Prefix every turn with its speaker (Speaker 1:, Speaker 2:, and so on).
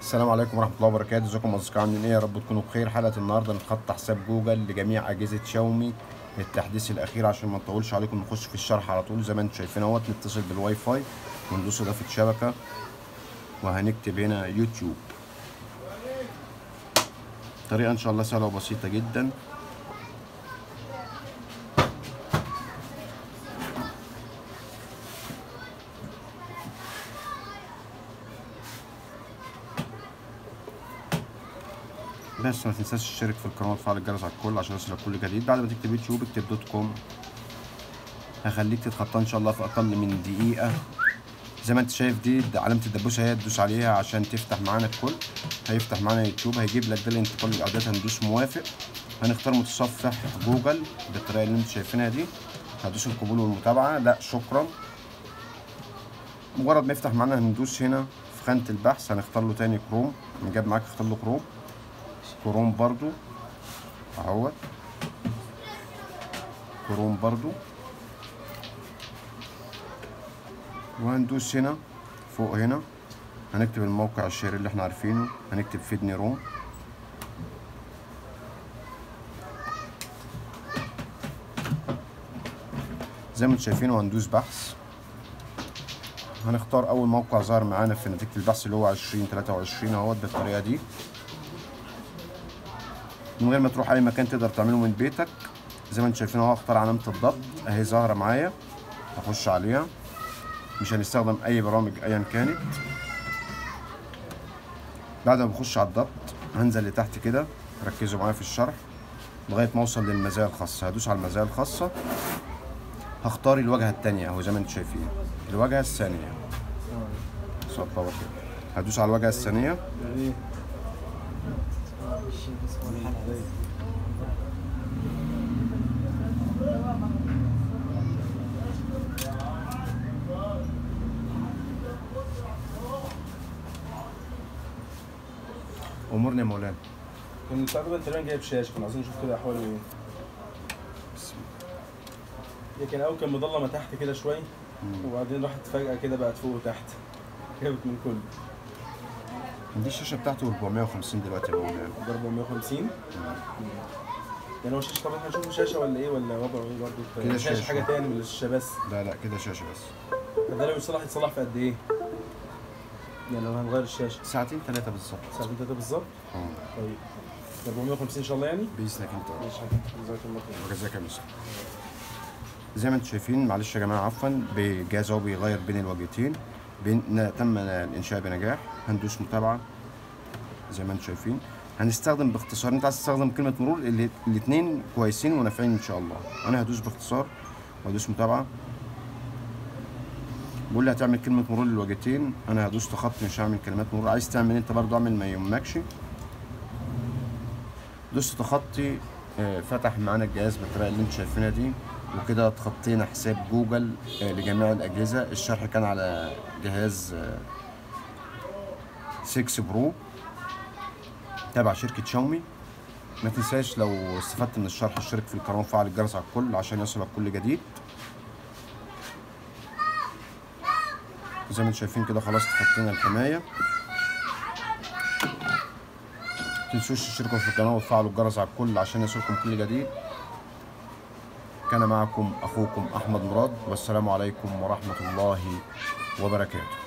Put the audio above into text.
Speaker 1: السلام عليكم ورحمة الله وبركاته. ازيكم يا اصدقائي؟ عاملين ايه؟ يا رب تكونوا بخير. حلقة النهارده نتخطى حساب جوجل لجميع أجهزة شاومي للتحديث الأخير. عشان ما نطولش عليكم نخش في الشرح على طول. زي ما انتم شايفين اهوت، نتصل بالواي فاي وندوس إضافة شبكة وهنكتب هنا يوتيوب. طريقة ان شاء الله سهلة وبسيطة جدا. بس ما تنساش تشترك في القناة وتفعل الجرس على الكل عشان يوصلك كل جديد. بعد ما تكتب يوتيوب اكتب دوت كوم، هخليك تتخطى ان شاء الله في اقل من دقيقة. زي ما انت شايف دي علامة الدبوسة اهي، تدوس عليها عشان تفتح معانا الكل. هيفتح معانا يوتيوب، هيجيب لك ده الانتقال للاعداد. هندوس موافق، هنختار متصفح جوجل بالطريقة اللي انتوا شايفينها دي. هدوس القبول والمتابعة، لا شكرا. مجرد ما يفتح معانا هندوس هنا في خانة البحث، هنختار له تاني كروم. جاب معاك اختار له كروم. كروم برضو اهوت، كروم برضو. وهندوس هنا فوق هنا، هنكتب الموقع الشهير اللي احنا عارفينه، هنكتب فيدني روم. زي ما انتم شايفين، وهندوس بحث. هنختار اول موقع ظهر معانا في نتيجة البحث اللي هو 2023 اهوت بالطريقة دي. من غير ما تروح اي مكان تقدر تعمله من بيتك. زي ما انتم شايفين اهو، اختار علامة الضبط اهي ظاهرة معايا، هخش عليها. مش هنستخدم اي برامج ايا كانت. بعد ما بخش على الضبط هنزل لتحت كده، ركزوا معايا في الشرح لغايه ما اوصل للمزايا الخاصه. هدوس على المزايا الخاصه، هختار الواجهه الثانيه اهو زي ما انتم شايفين، الواجهه الثانيه. صوت باور كده، هدوس على الواجهه الثانيه. امورنا يا مولانا.
Speaker 2: كنا تقريبا جايب شاشه، كنا عايزين نشوف كده احواله ايه. هي كان اول كان مضلمه تحت كده شويه، وبعدين راحت فجاه كده بقت فوق وتحت، جابت من كله.
Speaker 1: دي الشاشه بتاعته 450 دلوقتي يا مولانا.
Speaker 2: ده 450. يعني هو شاشه، طب احنا هنشوف شاشه ولا ايه، ولا وضعه ايه برضه؟
Speaker 1: كده شاشه
Speaker 2: حاجه تاني ولا الشاشه بس؟
Speaker 1: لا كده شاشه بس.
Speaker 2: طب ده لو يتصلح في قد ايه؟ يعني لو هنغير الشاشه
Speaker 1: ساعتين ثلاثه بالظبط.
Speaker 2: ساعتين ثلاثه بالظبط؟ طيب 450 ان شاء الله يعني؟
Speaker 1: باذنك انت.
Speaker 2: ماشي، جزاك الله خير.
Speaker 1: وجزاك الله خير. زي ما انتم شايفين، معلش يا جماعه عفوا، بجهاز هو بيغير بين الواجهتين. تم الانشاء بنجاح. هندوس متابعه زي ما انتم شايفين. هنستخدم باختصار، انت عايز تستخدم كلمه مرور، الاثنين كويسين ونافعين ان شاء الله. انا هدوس باختصار وهدوس متابعه. بيقول لي هتعمل كلمه مرور للواجهتين، انا هدوس تخطي، مش هعمل كلمات مرور. عايز تعمل انت برضو اعمل ما يهمكش. دوست تخطي، فتح معانا الجهاز بالطريقه اللي انتم شايفينها دي. وكده تخطينا حساب جوجل لجميع الأجهزة. الشرح كان على جهاز 6 برو تابع شركة شاومي. ما تنساش لو استفدت من الشرح اشترك في القناة وفعل الجرس على الكل عشان يصلك كل جديد. زي ما انتم شايفين كده خلاص تخطينا الحماية. متنسوش تشتركوا في القناة وتفعلوا الجرس على الكل عشان يصلكم كل جديد. كان معكم أخوكم أحمد مراد، والسلام عليكم ورحمة الله وبركاته.